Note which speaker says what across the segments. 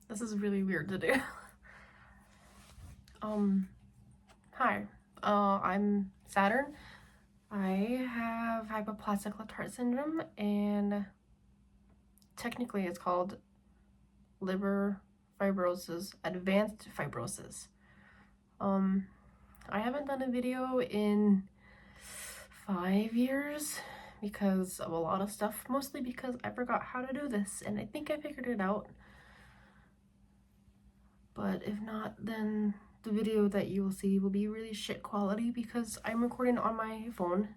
Speaker 1: This is really weird to do. Hi. I'm Saturn. I have hypoplastic left heart syndrome, and technically it's called liver fibrosis, advanced fibrosis. I haven't done a video in 5 years because of a lot of stuff, mostly because I forgot how to do this, and I think I figured it out. But if not, then the video that you will see will be really shit quality because I'm recording on my phone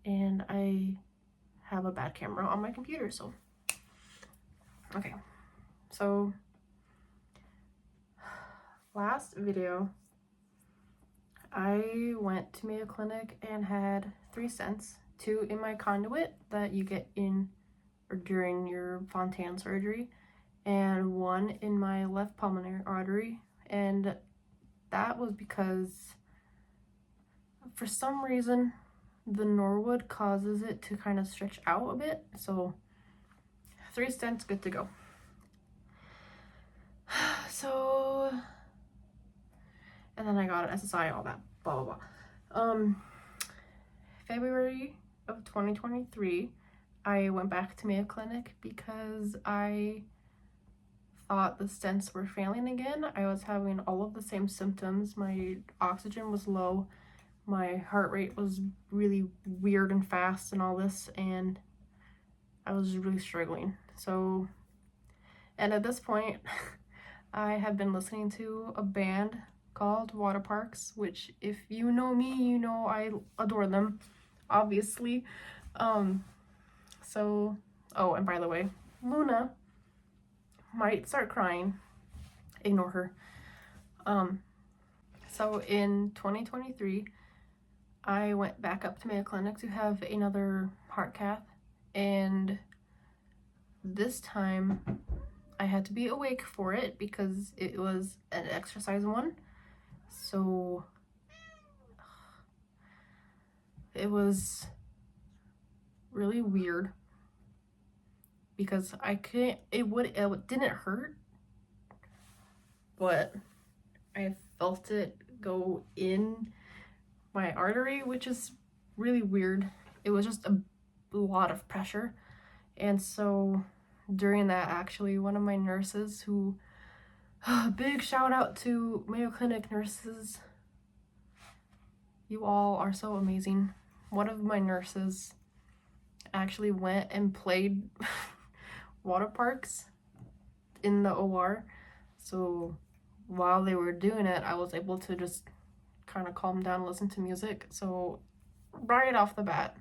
Speaker 1: and I have a bad camera on my computer, so okay. So last video I went to Mayo Clinic and had 3 stents, 2 in my conduit that you get in or during your Fontan surgery, and 1 in my left pulmonary artery. And that was because for some reason the Norwood causes it to kind of stretch out a bit. So 3 stents, good to go. So, and then I got an SSI, all that, blah blah blah. February of 2023, I went back to Mayo Clinic because I thought the stents were failing again. I was having all of the same symptoms. My oxygen was low, my heart rate was really weird and fast and all this, and I was really struggling. So, and at this point, I have been listening to a band called Water Parks, which if you know me, you know I adore them, obviously. So, oh, and by the way, Luna might start crying. Ignore her. So in 2023, I went back up to Mayo Clinic to have another heart cath, and this time I had to be awake for it because it was an exercise one. So it was really weird because I couldn't, it didn't hurt, but I felt it go in my artery, which is really weird. It was just a lot of pressure. And so during that, actually, one of my nurses who, big shout out to Mayo Clinic nurses, you all are so amazing. One of my nurses actually went and played Water Parks in the OR. So while they were doing it, I was able to just kind of calm down, listen to music. So right off the bat,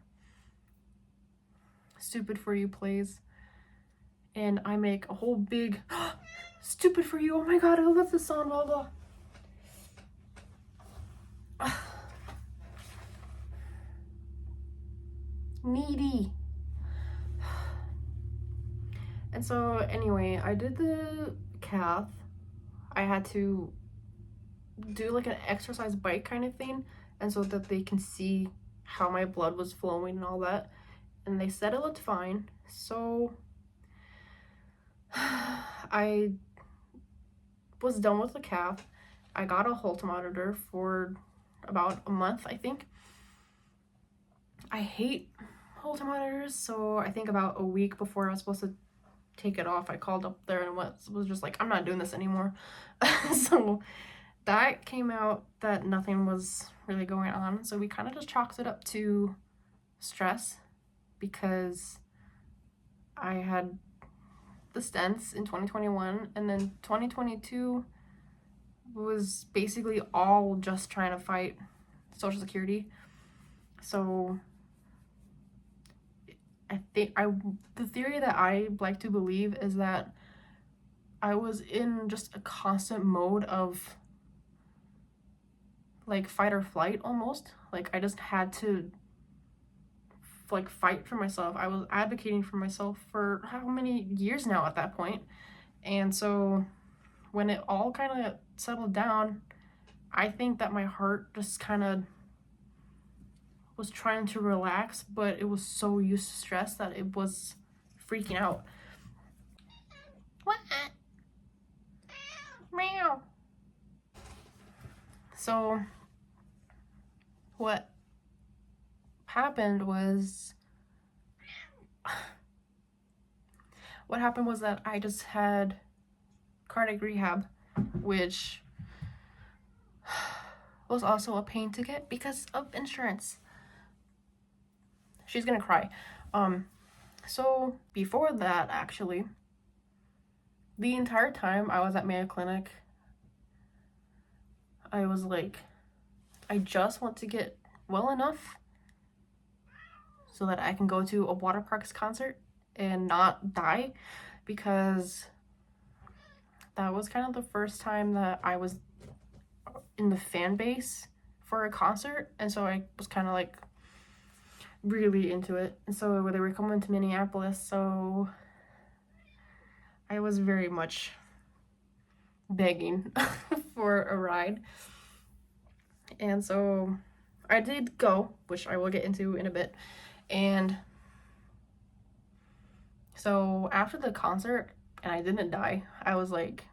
Speaker 1: Stupid For You plays, and I make a whole big Stupid For You, oh my god, I love this song, blah blah. Needy. And so anyway, I did the cath. I had to do like an exercise bike kind of thing, and so that they can see how my blood was flowing and all that, and they said it looked fine. So I was done with the cath. I got a Holter monitor for about a month, I think. I hate Holter monitors, so I think about a week before I was supposed to take it off, I called up there and was just like, I'm not doing this anymore. So that came out that nothing was really going on, so we kind of just chalked it up to stress because I had the stents in 2021, and then 2022 was basically all just trying to fight Social Security. So I think the theory that I like to believe is that I was in just a constant mode of like fight or flight almost. Like I just had to like fight for myself. I was advocating for myself for how many years now at that point. And so when it all kind of settled down, I think that my heart just kind of was trying to relax, but it was so used to stress that it was freaking out. What? Meow. So what happened was that I just had cardiac rehab, which was also a pain to get because of insurance. She's gonna cry. So before that, actually, the entire time I was at Mayo Clinic, I was like, I just want to get well enough so that I can go to a water parks concert and not die, because that was kind of the first time that I was in the fan base for a concert, and so I was kind of like really into it. And so they were coming to Minneapolis, so I was very much begging for a ride. And so I did go, which I will get into in a bit. And so after the concert, and I didn't die, I was like,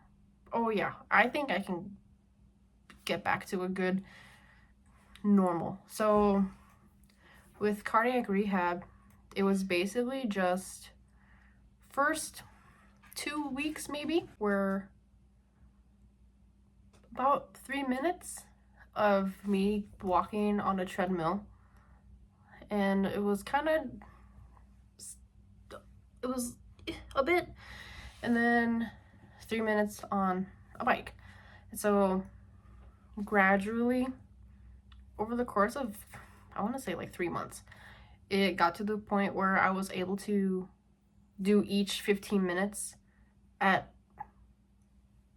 Speaker 1: oh yeah, I think I can get back to a good normal. So with cardiac rehab, it was basically just first 2 weeks maybe were about 3 minutes of me walking on a treadmill, and it was a bit, and then 3 minutes on a bike. And so gradually over the course of, I want to say like 3 months, it got to the point where I was able to do each 15 minutes at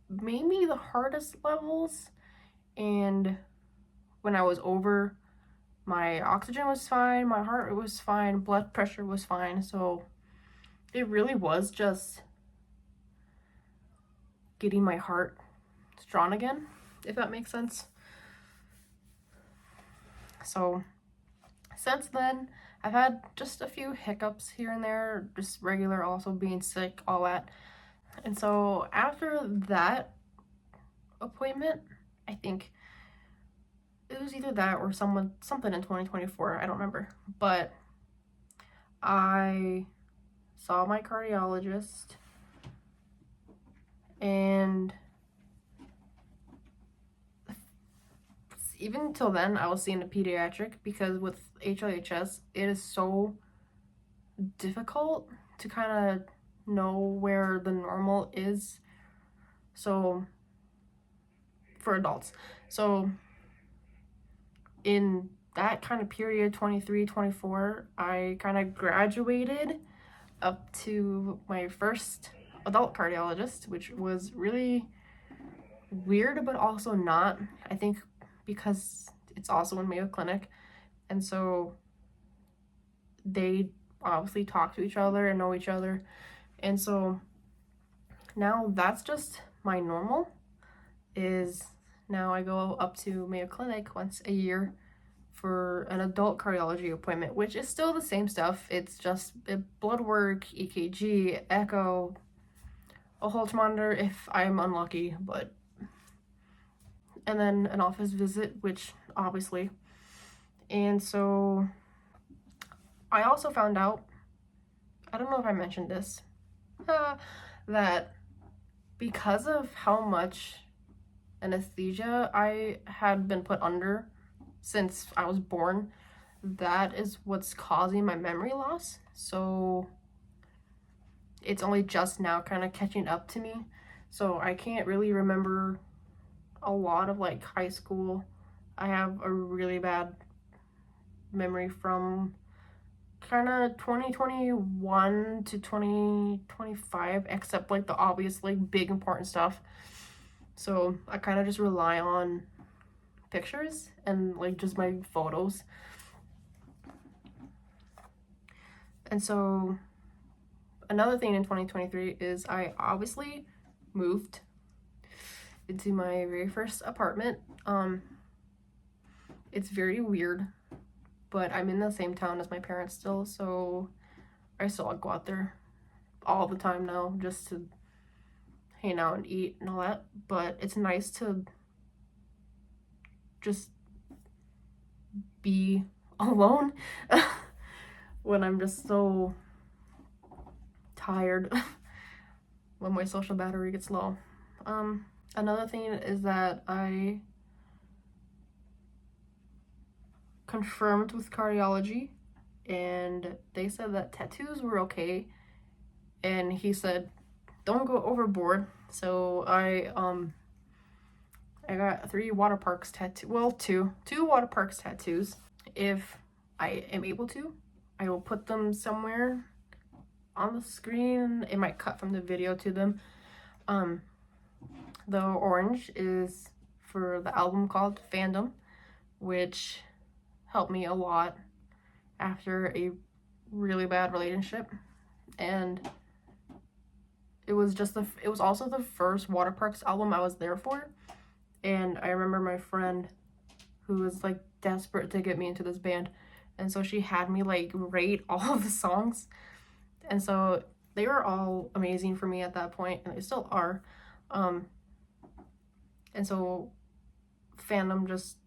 Speaker 1: maybe the hardest levels. And when I was over, my oxygen was fine, my heart rate was fine, blood pressure was fine. So it really was just getting my heart strong again, if that makes sense. So since then, I've had just a few hiccups here and there, just regular, also being sick, all that. And so after that appointment, I think it was either that or something in 2024, I don't remember, but I saw my cardiologist, and even till then I was seeing a pediatric, because with HLHS it is so difficult to kind of know where the normal is, so for adults. So in that kind of period, 23, 24, I kind of graduated up to my first adult cardiologist, which was really weird, but also not, I think, because it's also in Mayo Clinic, and so they obviously talk to each other and know each other. And so now that's just my normal, is now I go up to Mayo Clinic once a year for an adult cardiology appointment, which is still the same stuff. It's just blood work, EKG, echo, a Holter monitor if I'm unlucky, and then an office visit, which obviously. And so I also found out, I don't know if I mentioned this, that because of how much anesthesia I had been put under since I was born, that is what's causing my memory loss. So it's only just now kind of catching up to me. So I can't really remember a lot of like high school. I have a really bad memory from kind of 2021 to 2025, except like the obvious like big important stuff. So I kind of just rely on pictures and like just my photos. And so another thing in 2023 is I obviously moved into my very first apartment. It's very weird, but I'm in the same town as my parents still, so I still go out there all the time now just to hang out and eat and all that, but it's nice to just be alone when I'm just so tired when my social battery gets low. Another thing is that I confirmed with cardiology, and they said that tattoos were okay, and he said don't go overboard. So I got 3 water parks tattoo, well, two water parks tattoos. If I am able to, I will put them somewhere on the screen. It might cut from the video to them. The orange is for the album called Fandom, which helped me a lot after a really bad relationship, and it was also the first water parks album I was there for. And I remember my friend who was like desperate to get me into this band, and so she had me like rate all of the songs, and so they were all amazing for me at that point, and they still are. And so Fandom just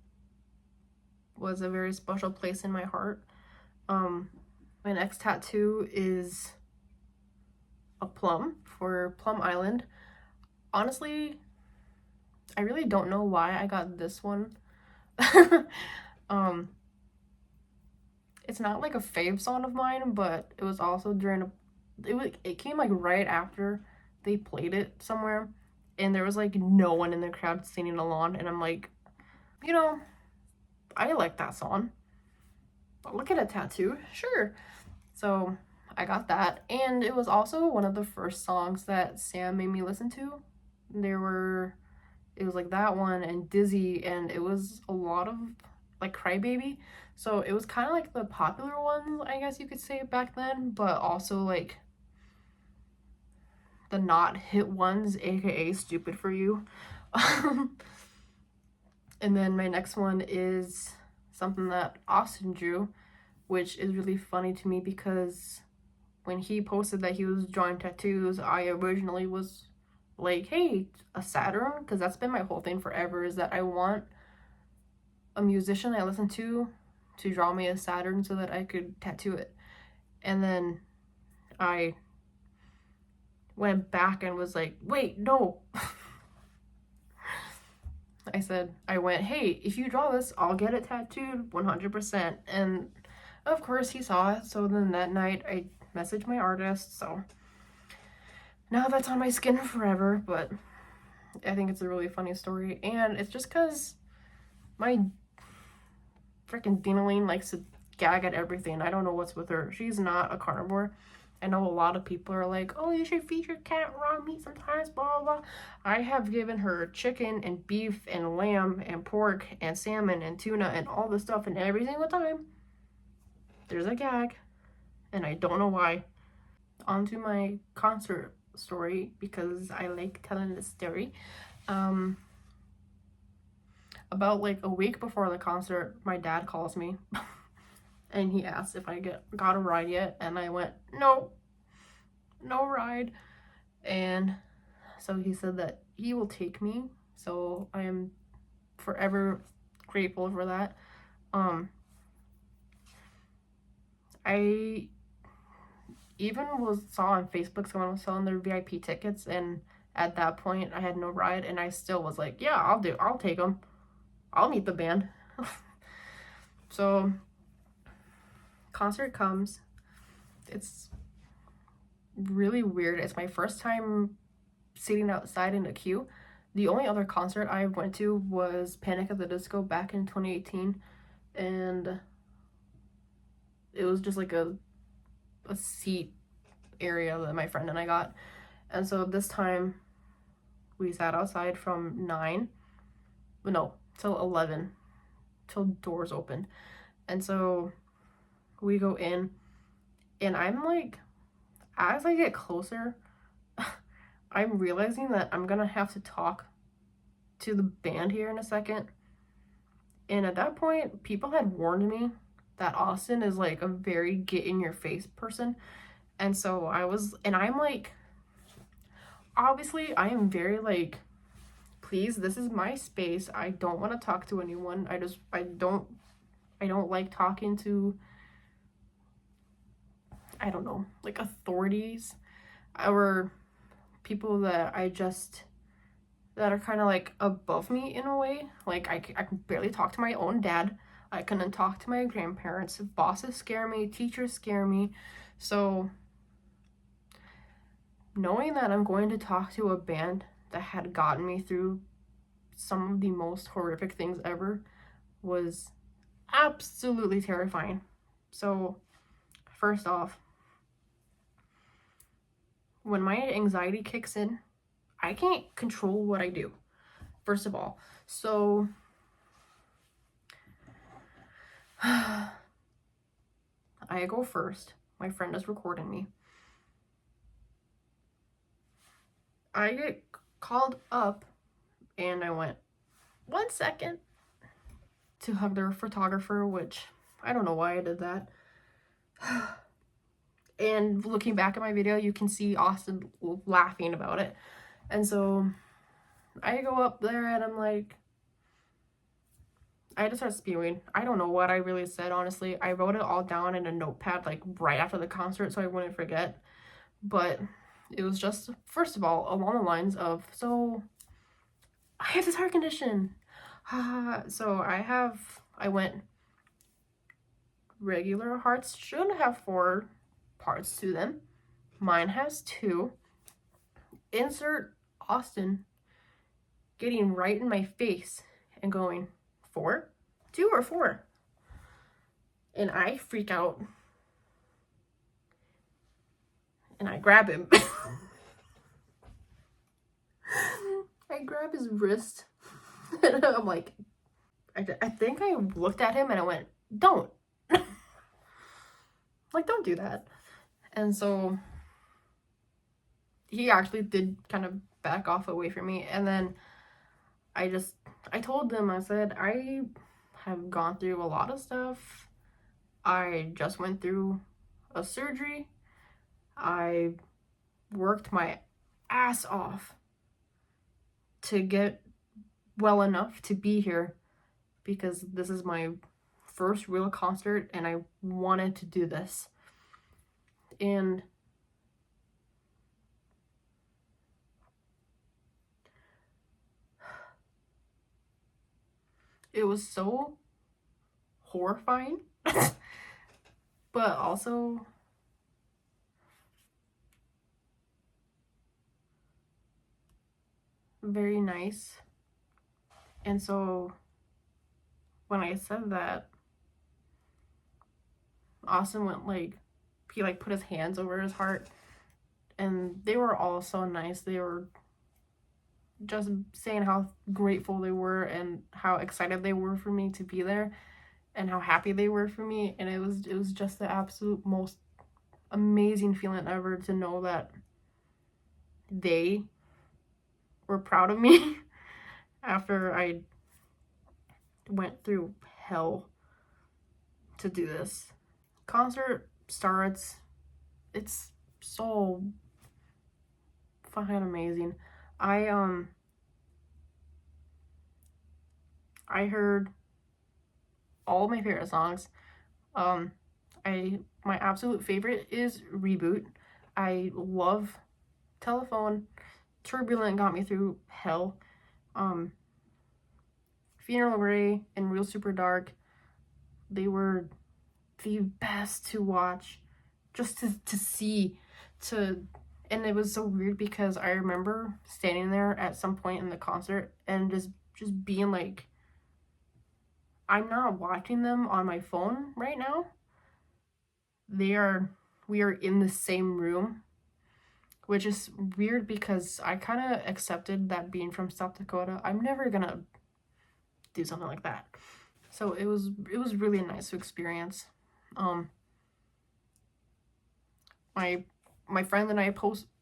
Speaker 1: was a very special place in my heart. My next tattoo is a plum for Plum Island. Honestly, I really don't know why I got this one. It's not like a fave song of mine, but it was also during it came like right after they played it somewhere, and there was like no one in the crowd singing along, and I'm like, you know, I like that song. I'll look at a tattoo, sure. So I got that, and it was also one of the first songs that Sam made me listen to. It was like that one and Dizzy, and it was a lot of like Crybaby. So it was kind of like the popular ones, I guess you could say, back then, but also like the not hit ones, aka Stupid for You. And then my next one is something that Austin drew, which is really funny to me because when he posted that he was drawing tattoos, I originally was like, hey, a Saturn, because that's been my whole thing forever, is that I want a musician I listen to draw me a Saturn so that I could tattoo it. And then I went back and was like, wait, no. I went, hey, if you draw this, I'll get it tattooed 100%. And of course he saw it, so then that night I messaged my artist, so now that's on my skin forever. But I think it's a really funny story, and it's just because my freaking Dinaline likes to gag at everything. I don't know what's with her. She's not a carnivore. I know a lot of people are like, oh, you should feed your cat raw meat sometimes, blah, blah, blah. I have given her chicken and beef and lamb and pork and salmon and tuna and all this stuff, and every single time there's a gag, and I don't know why. On to my concert story, because I like telling this story. About like a week before the concert, my dad calls me and he asked if I got a ride yet, and I went, no ride. And so he said that he will take me, so I am forever grateful for that. I even saw on Facebook someone was selling their VIP tickets, and at that point I had no ride, and I still was like, yeah, I'll take them. I'll meet the band. So concert comes. It's really weird. It's my first time sitting outside in a queue. The only other concert I went to was Panic at the Disco back in 2018, and it was just like a seat area that my friend and I got. And so this time we sat outside from 11 till doors opened. And so we go in, and I'm like, as I get closer, I'm realizing that I'm gonna have to talk to the band here in a second. And at that point, people had warned me that Austin is like a very get in your face person. And so I'm like obviously I am very like, please, this is my space. I don't want to talk to anyone. I don't like talking to, I don't know, like authorities or people that that are kind of like above me in a way. Like I can barely talk to my own dad. I couldn't talk to my grandparents. Bosses scare me, teachers scare me. So knowing that I'm going to talk to a band that had gotten me through some of the most horrific things ever was absolutely terrifying. So first off, when my anxiety kicks in, I can't control what I do, first of all. So I go first. My friend is recording me. I get called up and I went, 1 second, to hug their photographer, which I don't know why I did that. And looking back at my video, you can see Austin laughing about it. And so I go up there and I'm like, I just start spewing. I don't know what I really said, honestly. I wrote it all down in a notepad like right after the concert so I wouldn't forget. But it was just, first of all, along the lines of, so I have this heart condition. So I went, regular hearts should have 4 parts to them. Mine has 2. Insert Austin getting right in my face and going, 4? 2 or 4? And I freak out. And I grab him. I grab his wrist. And I'm like, I think I looked at him and I went, don't. Like, don't do that. And so he actually did kind of back off away from me. And then I told them, I said, I have gone through a lot of stuff. I just went through a surgery. I worked my ass off to get well enough to be here because this is my first real concert and I wanted to do this. And it was so horrifying, but also very nice. And so when I said that, Austin went like, he like put his hands over his heart, and they were all so nice. They were just saying how grateful they were and how excited they were for me to be there and how happy they were for me. And it was just the absolute most amazing feeling ever to know that they were proud of me after I went through hell to do this. Concert starts. It's so fucking amazing. I heard all my favorite songs. My absolute favorite is Reboot. I love Telephone. Turbulent got me through hell. Funeral Grey and Real Super Dark, they were the best to watch, just to see, and it was so weird because I remember standing there at some point in the concert and just being like, I'm not watching them on my phone right now. We are in the same room, which is weird because I kind of accepted that being from South Dakota, I'm never gonna do something like that. So it was really nice to experience. My friend and I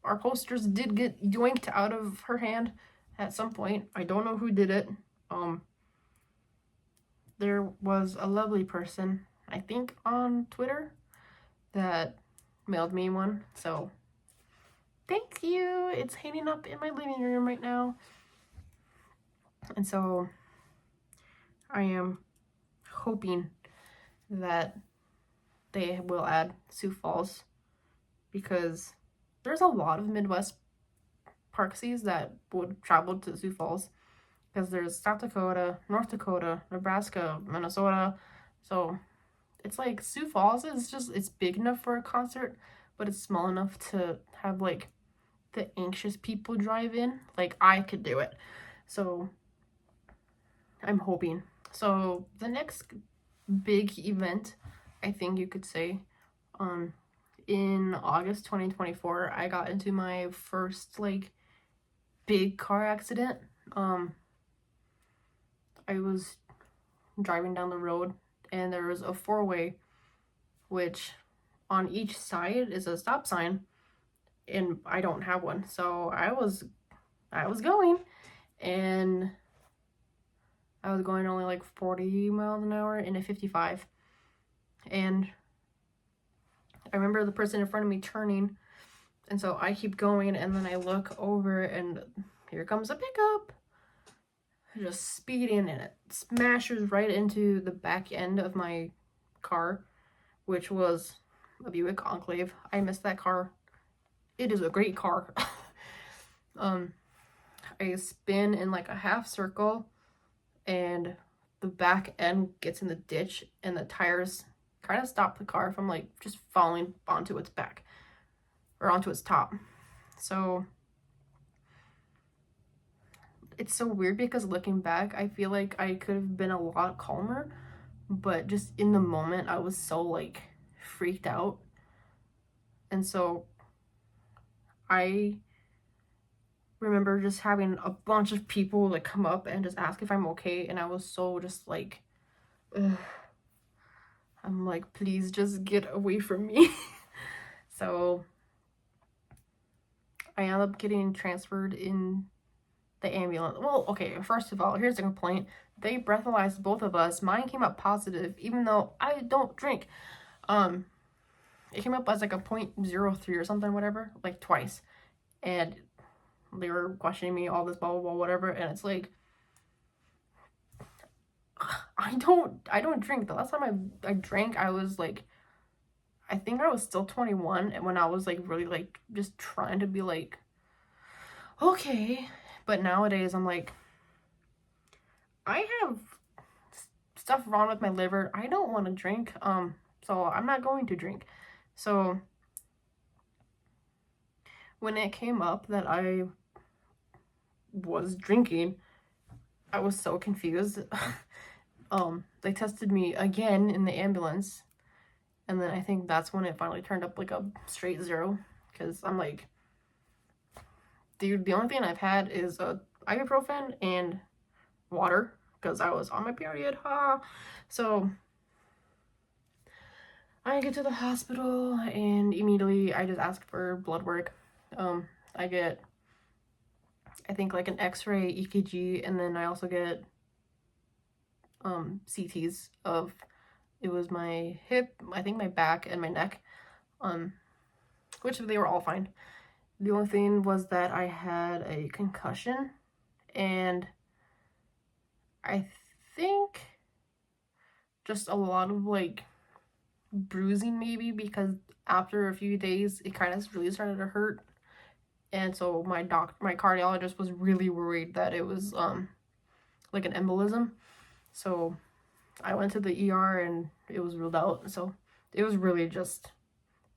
Speaker 1: our posters did get yoinked out of her hand at some point. I don't know who did it. There was a lovely person, I think on Twitter, that mailed me one. So thank you. It's hanging up in my living room right now. And so I am hoping that they will add Sioux Falls, because there's a lot of Midwest Parksies that would travel to Sioux Falls, because there's South Dakota, North Dakota, Nebraska, Minnesota. So it's like Sioux Falls is just, it's big enough for a concert, but it's small enough to have like the anxious people drive in. Like, I could do it. So I'm hoping. So the next big event, I think you could say, in August 2024, I got into my first like big car accident. I was driving down the road and there was a four-way, which on each side is a stop sign, and I don't have one. So I was going, and I was going only like 40 miles an hour in a 55. And I remember the person in front of me turning, and so I keep going, and then I look over and here comes a pickup just speeding, and it smashes right into the back end of my car, which was a Buick Enclave. I missed that car. It is a great car. I spin in like a half circle, and the back end gets in the ditch, and the tires kind of stop the car from like just falling onto its back or onto its top. So it's so weird, because looking back, I feel like I could have been a lot calmer, but just in the moment I was so like freaked out. And so I remember just having a bunch of people like come up and just ask if I'm okay, and I was so just like, ugh. I'm like, please just get away from me. So I ended up getting transferred in the ambulance. Well, okay, first of all, here's the complaint. They breathalyzed both of us. Mine came up positive, even though I don't drink. It came up as like a 0.03 or something, whatever, like twice. And they were questioning me, all this, blah, blah, blah, whatever. And it's like, I don't drink. The last time I drank, I was like, I think I was still 21, and when I was like really like just trying to be like, okay. But nowadays I'm like, I have stuff wrong with my liver. I don't want to drink. So I'm not going to drink. So when it came up that I was drinking, I was so confused. They tested me again in the ambulance, and then I think that's when it finally turned up like a straight 0, because I'm like, dude, the only thing I've had is ibuprofen and water, because I was on my period. So I get to the hospital, and immediately I just ask for blood work. I get, I think, like an x-ray, EKG, and then I also get CTs of, it was my hip, I think my back, and my neck, which they were all fine. The only thing was that I had a concussion, and I think just a lot of like bruising, maybe, because after a few days it kind of really started to hurt. And so my cardiologist was really worried that it was like an embolism. So I went to the ER and it was ruled out. So it was really just,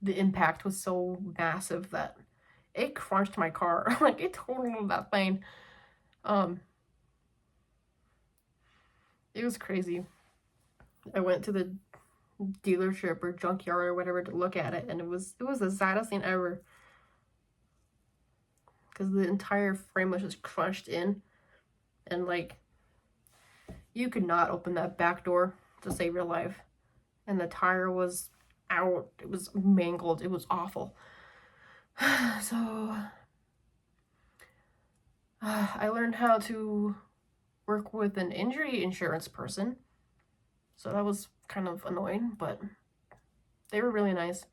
Speaker 1: the impact was so massive that it crunched my car. Like, it totaled that thing. It was crazy. I went to the dealership or junkyard or whatever to look at it, and it was the saddest thing ever, because the entire frame was just crunched in, and like, you could not open that back door to save your life, and the tire was out. It was mangled. It was awful. So I learned how to work with an injury insurance person, so that was kind of annoying, but they were really nice.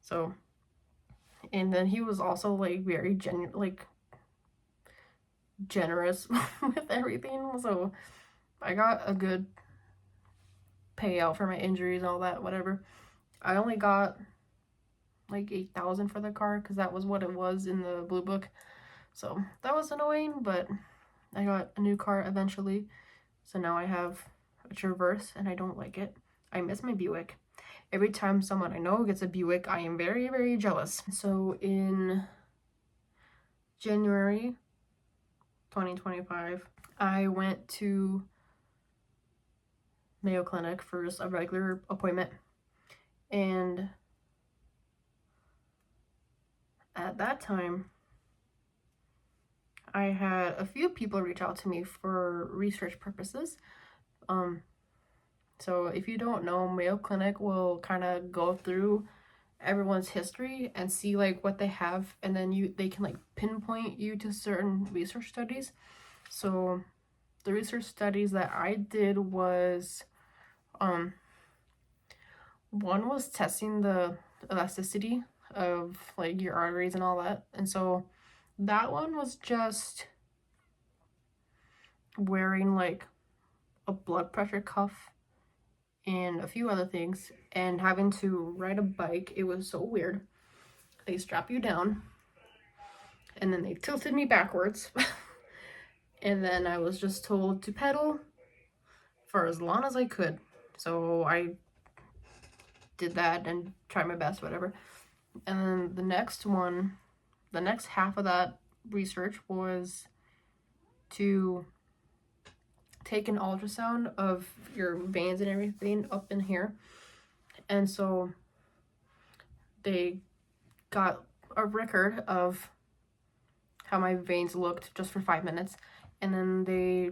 Speaker 1: So And then he was also like very generous with everything. So I got a good payout for my injuries and all that, whatever. I only got like 8,000 for the car because that was what it was in the blue book. So that was annoying, but I got a new car eventually. So now I have a Traverse and I don't like it. I miss my Buick. Every time someone I know gets a Buick, I am very, very jealous. So in January 2025, I went to Mayo Clinic for just a regular appointment. And at that time, I had a few people reach out to me for research purposes. So if you don't know, Mayo Clinic will kind of go through everyone's history and see like what they have, and then they can like pinpoint you to certain research studies. So the research studies that I did was one was testing the elasticity of like your arteries and all that. And so that one was just wearing like a blood pressure cuff and a few other things and having to ride a bike. It was so weird. They strap you down and then they tilted me backwards and then I was just told to pedal for as long as I could. So I did that and tried my best, whatever. And then the next half of that research was to take an ultrasound of your veins and everything up in here. And so they got a record of how my veins looked just for 5 minutes. And then they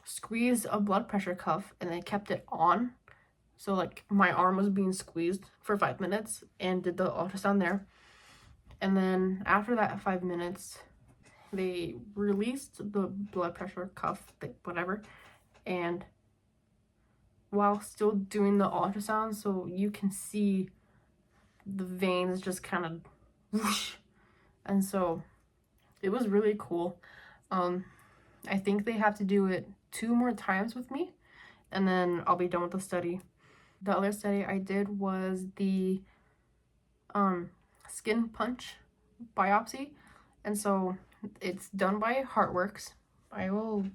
Speaker 1: squeezed a blood pressure cuff and they kept it on. So like my arm was being squeezed for 5 minutes and did the ultrasound there. And then after that 5 minutes, they released the blood pressure cuff, whatever, and while still doing the ultrasound, so you can see the veins just kind of whoosh. And so it was really cool. I think they have to do it 2 more times with me, and then I'll be done with the study. The other study I did was the skin punch biopsy, and so it's done by HeartWorks. I will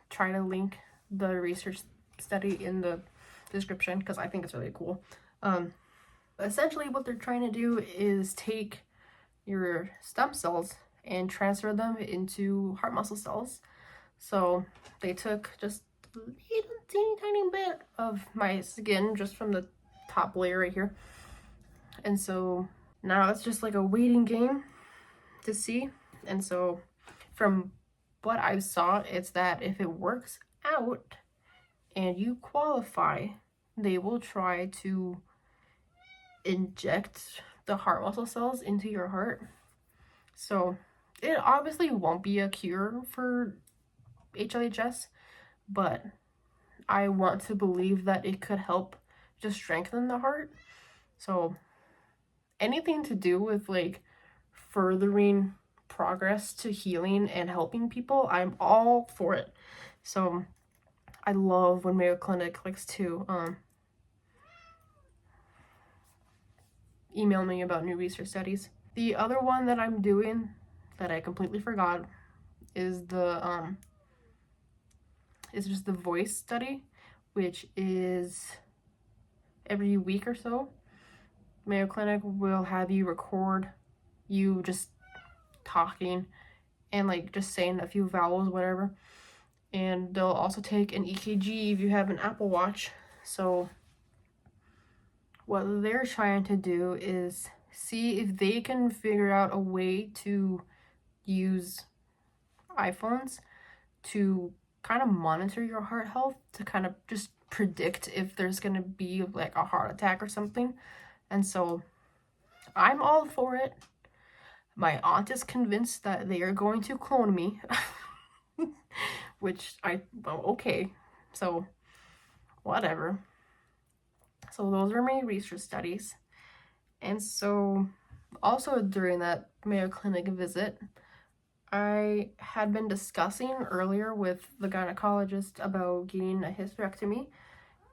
Speaker 1: try to link the research study in the description because I think it's really cool. Essentially what they're trying to do is take your stem cells and transfer them into heart muscle cells. So they took just a little teeny tiny bit of my skin just from the top layer right here. And so now it's just like a waiting game to see. And so from what I saw, it's that if it works out and you qualify, they will try to inject the heart muscle cells into your heart. So it obviously won't be a cure for HLHS, but I want to believe that it could help just strengthen the heart. So anything to do with like furthering progress to healing and helping people, I'm all for it. So I love when Mayo Clinic likes to email me about new research studies. The other one that I'm doing that I completely forgot is just the voice study, which is every week or so. Mayo Clinic will have you record you just talking and like just saying a few vowels, whatever. And they'll also take an EKG if you have an Apple Watch. So what they're trying to do is see if they can figure out a way to use iPhones to kind of monitor your heart health, to kind of just predict if there's going to be like a heart attack or something. And so I'm all for it. My aunt is convinced that they are going to clone me, which okay, so whatever. So those are my research studies. And so also during that Mayo Clinic visit, I had been discussing earlier with the gynecologist about getting a hysterectomy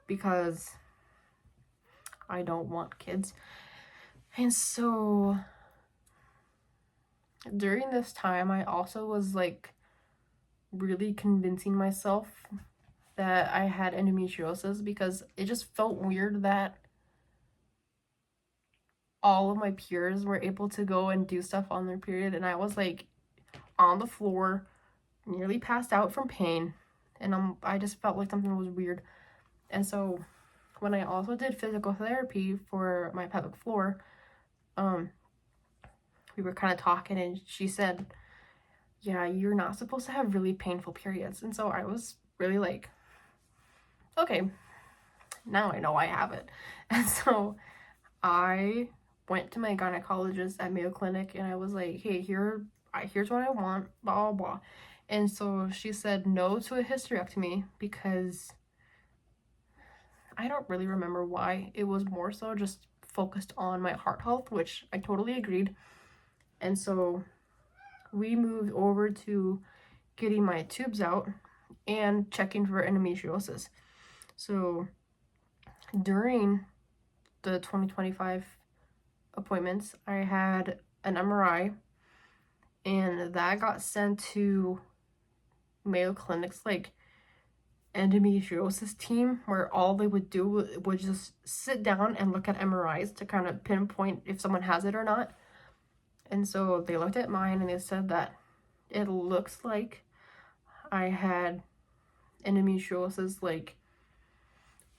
Speaker 1: because I don't want kids. And so during this time, I also was like really convincing myself that I had endometriosis because it just felt weird that all of my peers were able to go and do stuff on their period, and I was like on the floor, nearly passed out from pain, and I just felt like something was weird. And so when I also did physical therapy for my pelvic floor, we were kind of talking, and she said, yeah, you're not supposed to have really painful periods. And so I was really like, okay, now I know I have it. And so I went to my gynecologist at Mayo Clinic, and I was like, hey, here's what I want, blah, blah, blah. And so she said no to a hysterectomy because I don't really remember why. It was more so just focused on my heart health, which I totally agreed. And so we moved over to getting my tubes out and checking for endometriosis. So during the 2025 appointments, I had an MRI, and that got sent to Mayo Clinic's like endometriosis team, where all they would do would just sit down and look at MRIs to kind of pinpoint if someone has it or not. And so they looked at mine and they said that it looks like I had endometriosis like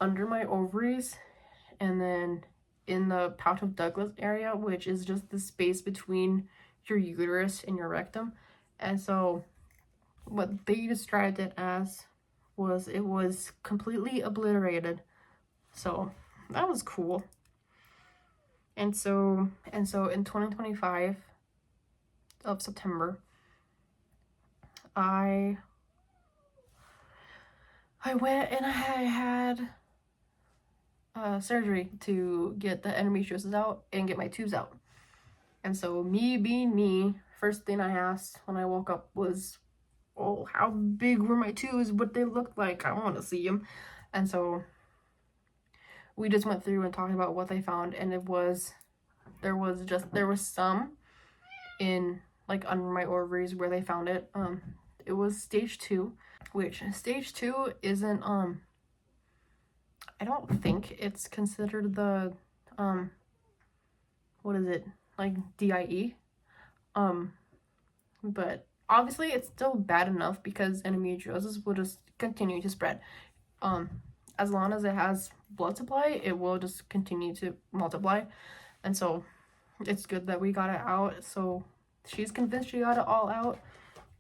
Speaker 1: under my ovaries and then in the pouch of Douglas area, which is just the space between your uterus and your rectum. And so what they described it as was it was completely obliterated. So that was cool. And so in 2025 of September, I went and I had surgery to get the endometriosis out and get my tubes out. And so me being me, first thing I asked when I woke up was, oh, how big were my tubes? What they looked like? I want to see them. And so we just went through and talked about what they found, and there was some in like under my ovaries where they found it. It was stage 2, which stage 2 isn't I don't think it's considered the what is it, like DIE, but obviously it's still bad enough because endometriosis will just continue to spread. As long as it has blood supply, it will just continue to multiply. And so it's good that we got it out. So she's convinced she got it all out,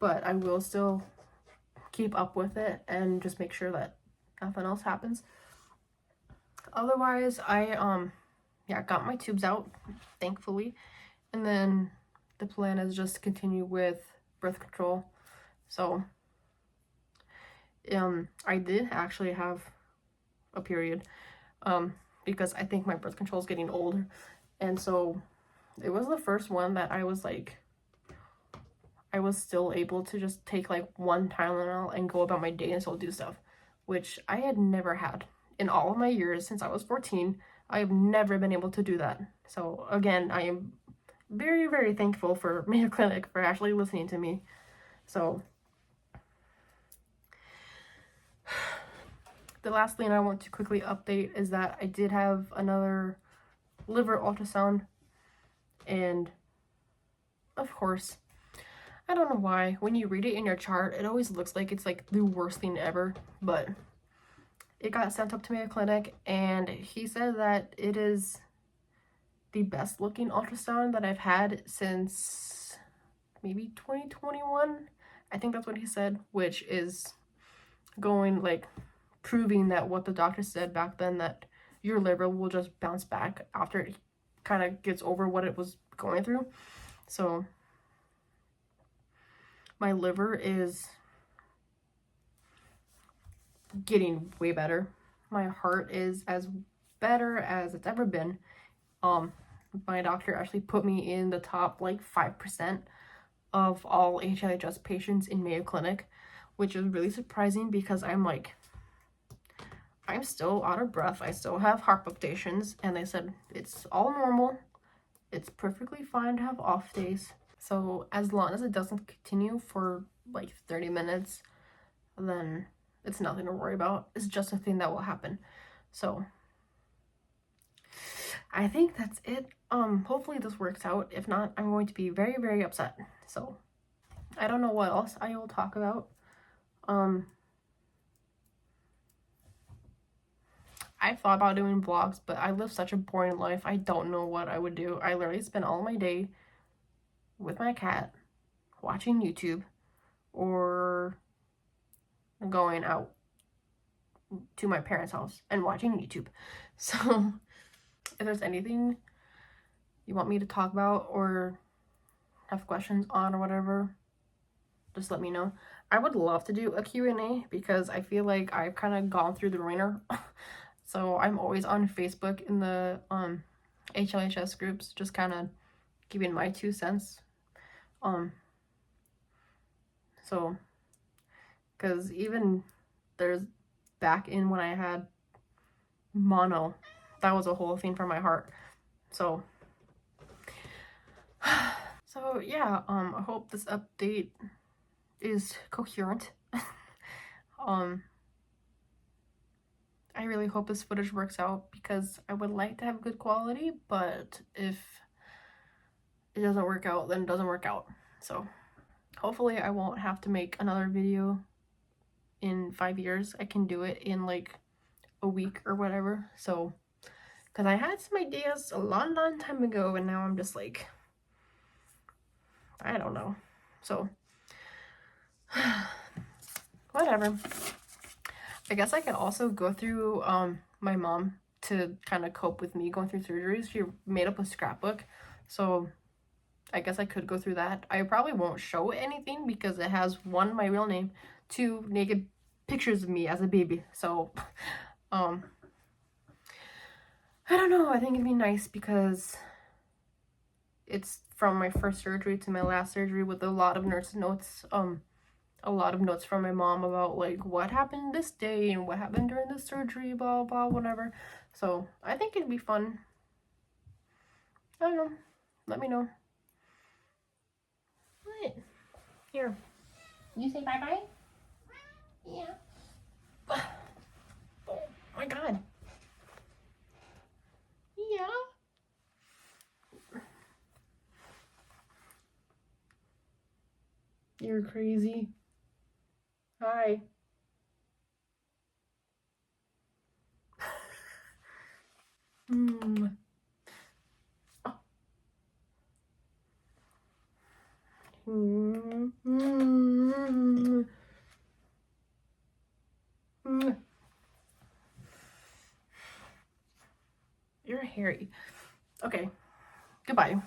Speaker 1: but I will still keep up with it and just make sure that nothing else happens. Otherwise, I got my tubes out, thankfully. And then the plan is just to continue with birth control. So I did actually have a period because I think my birth control is getting older. And so it was the first one that I was still able to just take like one Tylenol and go about my day and still do stuff, which I had never had in all of my years since I was 14. I have never been able to do that. So again, I am very, very thankful for Mayo Clinic for actually listening to me. So the last thing I want to quickly update is that I did have another liver ultrasound, and of course, I don't know why, when you read it in your chart, it always looks like it's like the worst thing ever, but it got sent up to Mayo Clinic, and he said that it is the best looking ultrasound that I've had since maybe 2021. I think that's what he said, which is going like proving that what the doctor said back then, that your liver will just bounce back after it kind of gets over what it was going through. So my liver is getting way better. My heart is as better as it's ever been. my doctor actually put me in the top like 5% of all HLHS patients in Mayo Clinic, which is really surprising because I'm still out of breath. I still have heart palpitations, and they said it's all normal. It's perfectly fine to have off days. So as long as it doesn't continue for like 30 minutes, then it's nothing to worry about. It's just a thing that will happen. So I think that's it. Hopefully this works out. If not, I'm going to be very, very upset. So I don't know what else I will talk about. I thought about doing vlogs, but I live such a boring life. I don't know what I would do. I literally spend all my day with my cat, watching YouTube, or going out to my parents' house and watching YouTube. So if there's anything you want me to talk about or have questions on or whatever, just let me know. I would love to do a Q&A because I feel like I've kind of gone through the ringer. So I'm always on Facebook in the HLHS groups, just kind of giving my 2 cents. So, because even there's back in when I had mono, that was a whole thing for my heart. So yeah, I hope this update is coherent. I really hope this footage works out because I would like to have good quality, but if it doesn't work out, then it doesn't work out. So hopefully I won't have to make another video in 5 years. I can do it in like a week or whatever. So, because I had some ideas a long time ago, and now I'm just like, I don't know. So whatever. I guess I could also go through my mom to kind of cope with me going through surgeries. She made up a scrapbook, so I guess I could go through that. I probably won't show anything because it has 1, my real name, 2, naked pictures of me as a baby. So I don't know, I think it'd be nice because it's from my first surgery to my last surgery with a lot of nurse notes, a lot of notes from my mom about like what happened this day and what happened during the surgery, blah blah, whatever. So I think it'd be fun. I don't know, let me know. What? Here, you say bye-bye? Yeah. Oh my god. Yeah. You're crazy. Hi. Mm. Oh. Mm. Mm. Mm. You're hairy. Okay, goodbye.